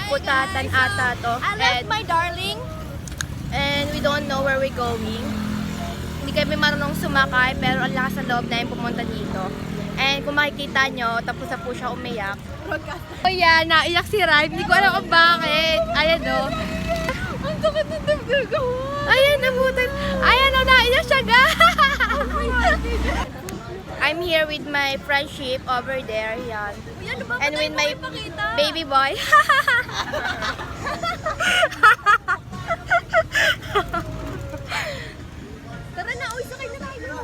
Putatan ata to. I love my darling. And we don't know where we're going. Hindi kami marunong sumakay, pero ang lakas ng loob na yung pumunta dito. And kung makikita nyo, tapos na po siya umiyak. O yan, naiyak si Ryan. Hindi ko alam kung bakit. Ayan o. Ang sakit ng damdam ko. Ayan, nabutan. Ayan o, naiyak siya ga. I'm here with my friendship over there. Yan. Yan, ba? And with my baby boy. Tara na, uy, sakay na tayo.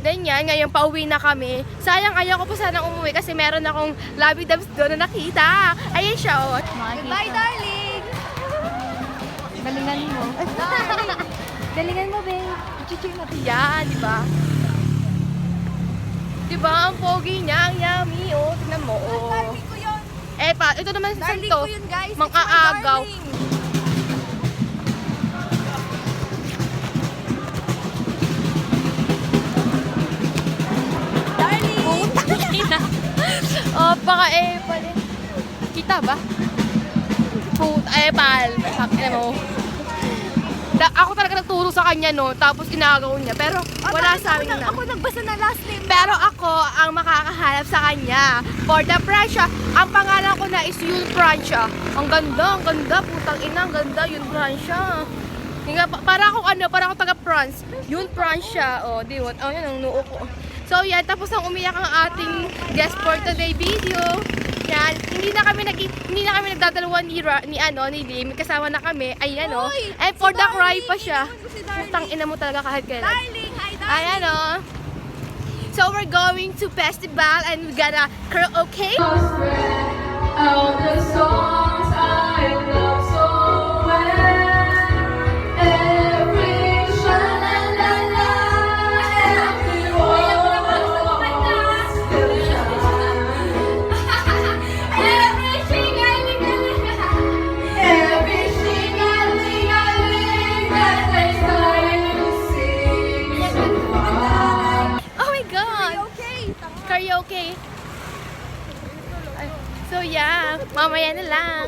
Then yan, ngayon pauwi na kami. Sayang ayaw ko pa sanang umuwi kasi meron akong lovey dubs doon na nakita. Ayan siya o. Goodbye, darling. Galingan mo. Galingan mo, babe. Chiching natin. Yan, di ba? Di ba? Ang pogi niya, ang yummy. Oh, tingnan mo. Oh. Darling ko yun. Eh, ito naman sa Darling to. ko yun, guys. It's Mangkaagaw. my darling. Oh, baka epal. Kita ba? Puta, epal. Sakina mo. Ako talaga nagturo sa kanya, no? Tapos inagaw niya. Pero wala sa amin na. Ako nagbasa na last name. Pero ako ang makakahanap sa kanya. For the Francia. Ang pangalan ko na is Yun Francia. Ang ganda, putang ina, ang ganda, Yun Francia. Para akong para akong taga France. Yun Francia. Oh, di what? Oh, yan ang noo ko. So yan, tapos ang umiyak ang ating guest for today video. Yan, hindi na kami nagdadalawa ni Lim, kasama na kami. Ayan oh. Uy, And for si the cry Darling, pa siya. iniwan ko si Darling. Putang ina mo talaga kahit kailan. Darling, hi, darling. Ayan oh. So we're going to festival and we gotta karaoke. All the songs I love so well, every sha-la-la-la, every word still shines. Everything I ling that they started to sing so far. Oh my god! Okay. Karaoke. So yeah, mamaya na lang.